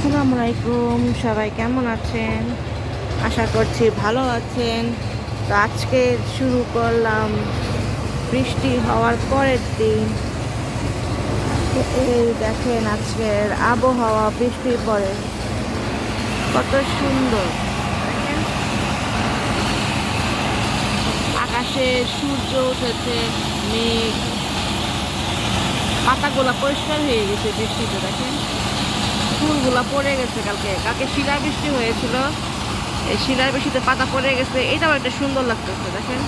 আসসালামু আলাইকুম, সবাই কেমন আছেন? আশা করছি ভালো আছেন। তো আজকে শুরু করলাম বৃষ্টি হওয়ার পরের দিন। তো এই দেখেন আজকের আবহাওয়া, বৃষ্টির পরে কত সুন্দর। দেখেন আকাশে সূর্য উঠেছে, মেঘ, পাতাগুলা পরিষ্কার হয়ে গেছে বৃষ্টিতে। দেখেন ফুলগুলা পড়ে গেছে, কালকে কালকে শিলা বৃষ্টি হয়েছিল, এই শিলার বৃষ্টিতে পাতা পড়ে গেছে। এটাও একটা সুন্দর লাগতেছে। দেখেন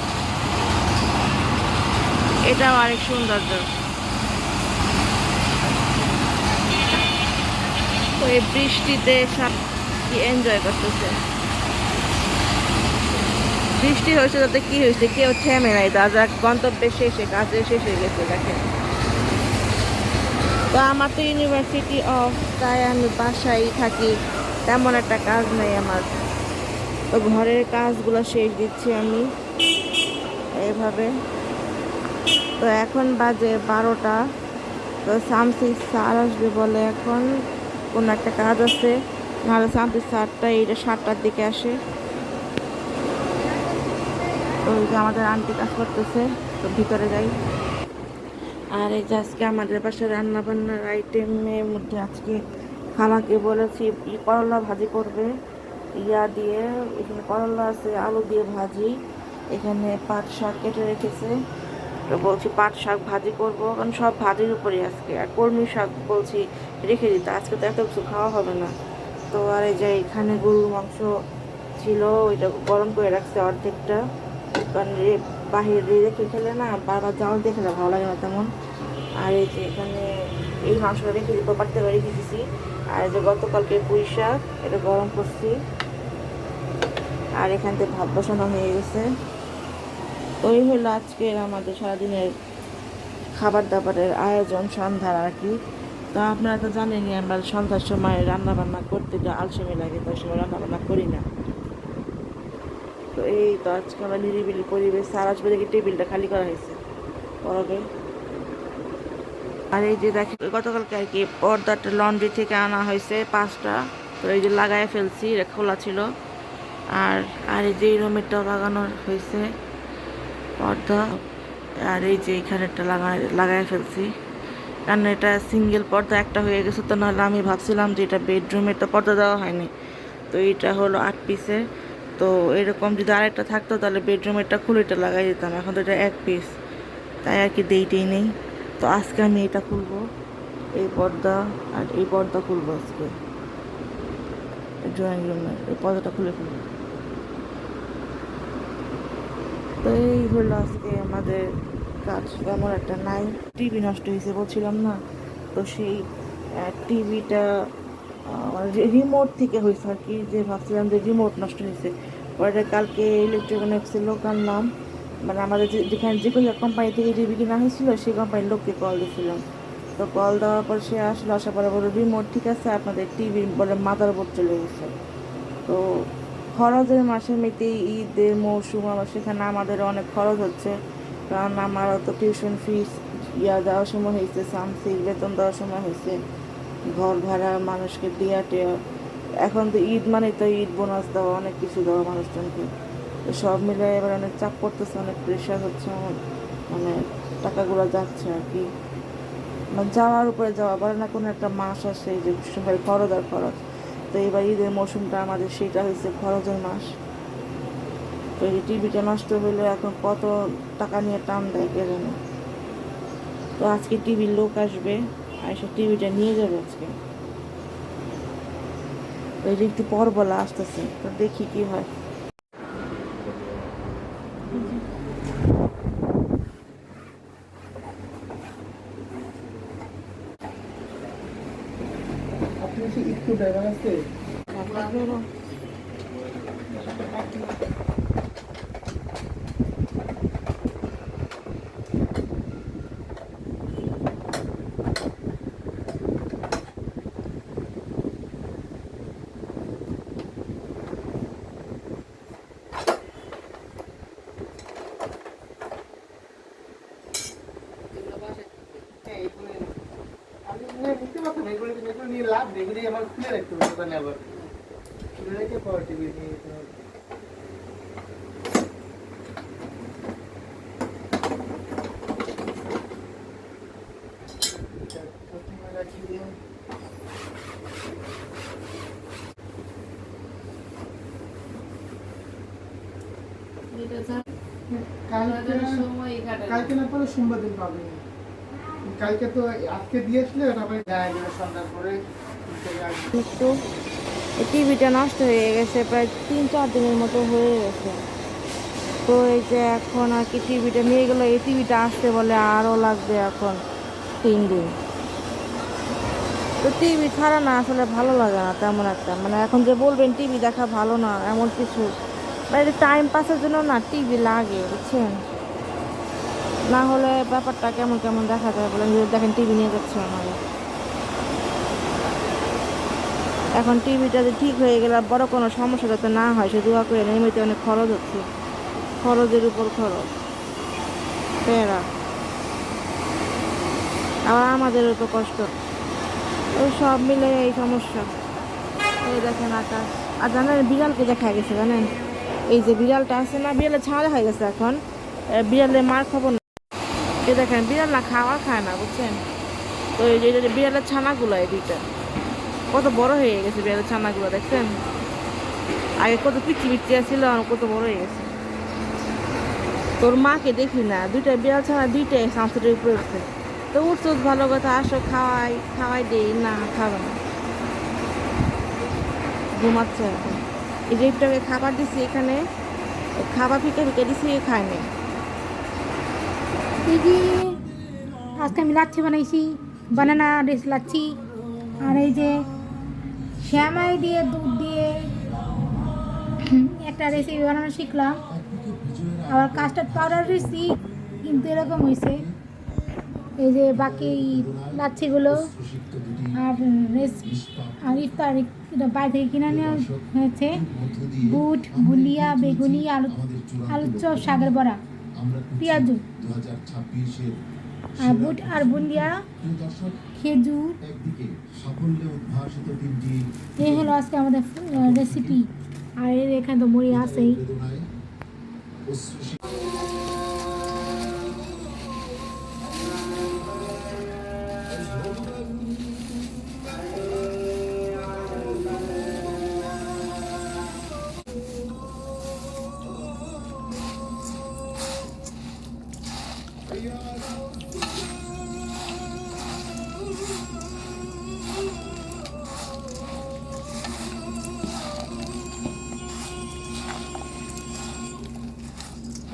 এটাও আরেক সৌন্দর্য। তো এই বৃষ্টিতে সব কি এনজয় করতেছে। বৃষ্টি হয়েছে তাতে কি হয়েছে, কেউ থেমে নাই, তার গন্তব্যে শেষে কাজে শেষ হয়ে গেছে। দেখেন তো আমার তো ইউনিভার্সিটি অফ, তাই আমি বাসায় থাকি, তেমন একটা কাজ নেই আমার। তো ঘরের কাজগুলো শেষ দিচ্ছি আমি এইভাবে। তো এখন বাজে 12টা। তো শামসি স্যার আসবে বলে এখন, কোনো একটা কাজ আছে, নাহলে শামসি স্যারটা এইটা 7টার দিকে আসে। তো ওই যে আমাদের আন্টি কাজ করতেছে, তো ভিতরে যাই। আর এই যে আজকে আমাদের পাশে রান্না বান্নার আইটেমের মধ্যে আজকে খালাকে বলেছি করলা ভাজি করবে, ইয়া দিয়ে। এখানে করলা আছে, আলু দিয়ে ভাজি, এখানে পাট শাক কেটে রেখেছে। তো বলছি পাট শাক ভাজি করবো, কারণ সব ভাজির উপরে আজকে। আর কলমি শাক বলছি রেখে দিতে, আজকে তো এত কিছু খাওয়া হবে না। তো আর এই যে এখানে গরুর মাংস ছিল, ওইটা গরম করে রাখছে অর্ধেকটা, কারণ বাহিরে রেখে খেলে না, বারবার জাল দিয়ে খেলে ভালো লাগে না তেমন। আর এই যে এখানে এই মাংসটা রেখে দিতে পারতে রেখে দিছি। আর এই যে গতকালকে পুঁই শাক, এটা গরম করছি। আর এখান থেকে ভাত বসানো হয়ে গেছে। তো এই হলো আজকের আমাদের সারাদিনের খাবার দাবারের আয়োজন, সন্ধ্যার আর কি। তো আপনারা তো জানেনই, আমরা সন্ধ্যার সময় রান্না বান্না করতে যা আলসেমি লাগে, তার সময় রান্না বান্না করি না। তো এই তো আজকে আমরা নিরিবিলি পরিবেশ, স্যার আসবে দেখি টেবিলটা খালি করা হয়েছে পরবে। আর এই যে দেখেন গতকালকে আর কি পর্দাটা লন্ড্রি থেকে আনা হয়েছে 5টা। তো এই যে লাগাই ফেলছি, এটা খোলা ছিল। আর আর এই যে এই রুমেরটাও লাগানো হয়েছে পর্দা। আর এই যে এখানে একটা লাগাই ফেলছি, কারণ এটা সিঙ্গেল পর্দা একটা হয়ে গেছে। তো নাহলে আমি ভাবছিলাম যে এটা বেডরুমের তো পর্দা দেওয়া হয়নি, তো এটা হলো 8 পিসের। তো এরকম যদি আরেকটা থাকতো তাহলে বেডরুমেরটা খুলে এটা লাগাই দিতাম, এখন তো এটা 1 পিস, তাই আর কি দেইটেই নেই। তো আজকে আমি এটা খুলবো, এই পর্দা আর এই পর্দা খুলবো আজকে, ড্রয়িং রুমের এই পর্দাটা খুলে ফেলবো। তো এই হলো আজকে আমাদের কাজ, তেমন একটা নাই। টিভি নষ্ট হয়েছে বলছিলাম না, তো সেই টিভিটা রিমোট থেকে হয়েছে আর কি, যে ভাবছিলাম যে রিমোট নষ্ট হয়েছে। পরে কালকে ইলেকট্রনিক্সের লোক আনলাম, মানে আমাদের যেখানে যে কোনো কোম্পানি থেকে টিভি কিনা হয়েছিল সেই কোম্পানির লোককে কল দিয়েছিলাম। তো কল দেওয়ার পর সে আসলো, আসার পরে বলে রিমোট ঠিক আছে, আপনাদের টিভি বলে মাদার বোর্ড চলে গেছে। তো খরচের মাসে মেতেই ঈদের মৌসুম, আবার সেখানে আমাদের অনেক খরচ হচ্ছে, কারণ আমারও তো টিউশন ফিস দেওয়ার সময় হয়েছে, সামথিং বেতন দেওয়ার সময় হয়েছে, ঘর ভাড়া মানুষকে দেওয়া টেয়া। এখন তো ঈদ মানে তো ঈদ বোনাস দেওয়া, অনেক কিছু দেওয়া মানুষজনকে। তো সব মিলে এবার অনেক চাপ পড়তেছে, অনেক প্রেশার হচ্ছে আমার, মানে টাকাগুলো যাচ্ছে আর কি, মানে যাওয়ার উপরে যাওয়া, বলে না কোনো একটা মাস আসে যে সবাই খরচ আর খরচ। তো এবার ঈদের মৌসুমটা আমাদের সেটা হয়েছে খরচের মাস। তো এই টিভিটা নষ্ট হইলে এখন কত টাকা নিয়ে টান দেয় কে জানে। তো আজকে টিভির লোক আসবে, আর সে টিভিটা নিয়ে যাবে আজকে। তো এই যে একটু পর বলা আসতেছে, তো দেখি কি হয়। আপনি কি একটু ড্রাইভার আছে? আপনি বুঝতে পারছেন এগুলো নিয়ে লাভ দেখে আমার খুলে রাখতে হবে দোকানে আবার খুলে রেখে পাওয়ার টিভি নিয়ে যেতে হবে প্রথমে রাখি দিয়ে কালকে না পরে সোমবার দিন পাবে কালকে তো আজকে দিয়ে আসলে ওটা আবার যায় সন্ধ্যার পরে একটু এই টিভিটা নষ্ট হয়ে গেছে প্রায় 3-4 দিনের মতো হয়ে গেছে। তো এই যে এখন আর কি টিভিটা নিয়ে গেলো, এই টিভিটা আসতে বলে আরও লাগবে এখন 3 দিন। তো টিভি ছাড়া না আসলে ভালো লাগে না তেমন একটা, মানে এখন যে বলবেন টিভি দেখা ভালো না এমন কিছু, মানে টাইম পাসের জন্য না টিভি লাগে, বুঝছেন? না হলে ব্যাপারটা কেমন কেমন দেখা যায় বলেন, যদি দেখেন টিভি নিয়ে যাচ্ছে আমার। এখন টিভিটা যে ঠিক হয়ে গেলে বড় কোনো সমস্যা যাতে না হয় সে দোয়া করে, এমনিতে অনেক খরচ হচ্ছে, খরচের উপর খরচ, প্যারা, আবার আমাদেরও তো কষ্ট, ওই সব মিলে এই সমস্যা। এই দেখেন আকাশ, আর জানেন বিড়ালকে দেখা গেছে, জানেন এই যে বিড়ালটা আছে না, বিড়ালের ছাড়া দেখা গেছে এখন, বিড়ালের মার খবর না। এই দেখেন বিড়াল না খাওয়া খায় না, বুঝছেন? তো এই যে বিড়ালের ছানাগুলো এই দুইটা কত বড় হয়ে গেছে, বিড়ালের ছানাগুলো দেখছেন? আগে কত পিচ্ছি পিচ্ছি ছিল, কত বড় হয়ে গেছে। তোর মাকে দেখি না, দুইটা বিড়াল ছাড়া দুইটাই সাঁতরের উপরে উঠছে। তো উঠছো ভালো কথা, আসো খাওয়াই খাওয়াই দেই, না খাবে না, ঘুমাচ্ছে এখন। এই যে একটু আগে খাবার দিছি এখানে, খাবার ফিকে ফিকে দিছি, খায় নাই। দিদি আজকে আমি লাচ্ছি বানাইছি, বানানা রেস লাচ্ছি। আর এই যে শ্যামাই দিয়ে দুধ দিয়ে একটা রেসিপি বানানো শিখলাম। আবার কাস্টার্ড পাউডার দিয়েছি, কিন্তু এরকম হয়েছে। এই যে বাকি লাচ্ছিগুলো আর আর ইফতার এটা বাইরে থেকে কিনে নেওয়া হয়েছে। বুট, বুলিয়া, বেগুনি, আলুর চপ, শাকের বড়া, পেঁয়াজু, আর বুট আর বুন্দিয়া, খেজুর। এই হলো আজকে আমাদের রেসিপি। আর এর এখানে তো মুড়ি আছেই।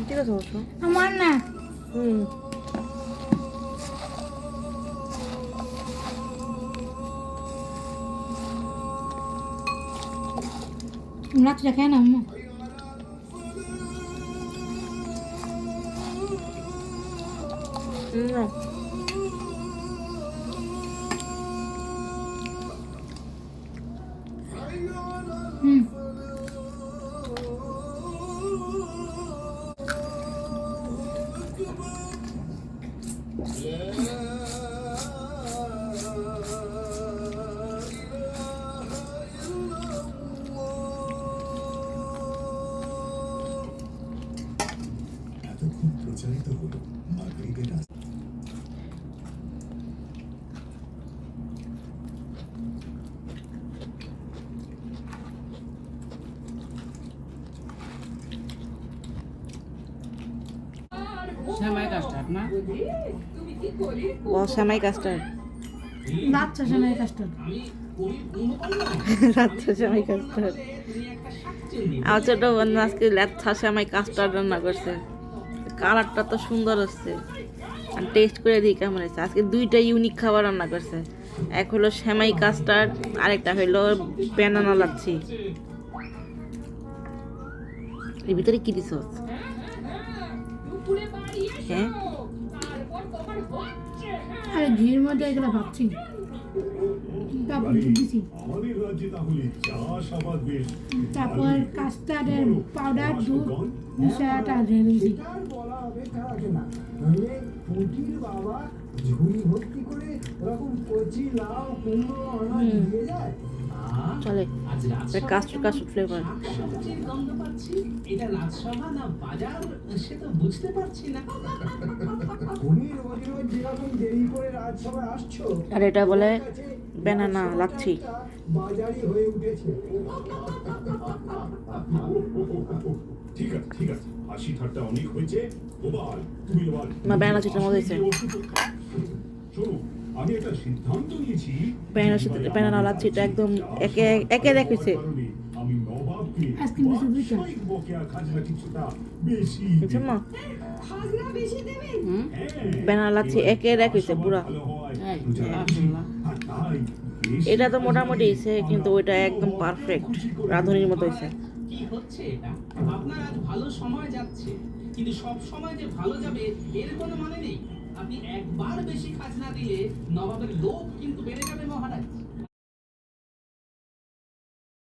ঠিক আছে অবশ্য। আমার না লাচ্ছিটা খায় না আম্মু। না হুম এতক্ষণ প্রচারিত হলো মাগরিবের শ্যামাই কাস্টার্ড না ও শ্যামাই কাস্টার্ড, লাচ্ছা শ্যামাই কাস্টার্ড। লাচ্ছা শ্যামাই কাস্টার্ড। আমার ছোট বোন আজকে লাচ্ছা শ্যামাই কাস্টার্ড রান্না করছে, কালারটা তো সুন্দর হচ্ছে, আর টেস্ট করে দিই কেমন হয়েছে। আজকে দুইটা ইউনিক খাবার রান্না করছে, এক হলো শ্যামাই কাস্টার্ড, আরেকটা হলো ব্যানানা লাচ্ছি। এর ভিতরে কি দিছ? হ্যাঁ আর ঘির মধ্যে এগুলো ভাবছি, তারপর দুধ দিছি, আমাদের রাজ্যে তাহলে চাষাবাদ বেশ তারপর কাস্টার্ডের পাউডার, দুধ মিশাটা ঢেলে দিছি। বলা অপেক্ষা রাখে না নইলে পুঁটির বাবা ঝুড়ি ভর্তি করে ওরকম কচি লাউ কুমড়ো আনাজ হুম। দিয়ে যায়। চলে আজ রাজসভা কাস্টর্ড কাস্টর্ড ফ্লেভার। শাকসবজির গন্ধ পাচ্ছি। এটা রাজসভা না বাজার সে তো বুঝতে পারছি না। তুমি রোজ রোজ যেরকম দেরি করে রাজসভায় আসছো, আর এটা বলে তোমার কাছে banana, রাজসভাটা লাচ্ছি। একটা বাজারই হয়ে উঠেছে। ঠিক আছে ঠিক আছে, হাসি ঠাট্টা অনেক হয়েছে। গোপাল তুমি এবার না, banana চিপসের মতো হয়েছে। শোনো, আমি একটা সিদ্ধান্ত নিয়েছি। banana লাচ্ছিটা একদম একে হয়েছে। আমি নবাবকে আইসক্রিম বেশি দুইটা। বাৎসরিক বকেয়া খাজনা কিছুটা বেশি বুঝছেন মা? খাজনা বেশি দেবেন? হ্যাঁ, banana লাচ্ছি একে হয়েছে পুরা। ভালো হয়, এই, প্রজা খুশি। আর তাই বেশি এটা তো মোটামুটি হয়েছে, কিন্তু ওইটা একদম পারফেক্ট রাঁধুনির মতো হয়েছে। কি হচ্ছে এটা? আপনার আজ ভালো সময় যাচ্ছে, কিন্তু সব সময় যে ভালো যাবে এর কোনো মানে নেই। আপনি একবার বেশি খাজনা দিলে নবাবের লোভ কিন্তু বেড়ে যাবে মহারাজ।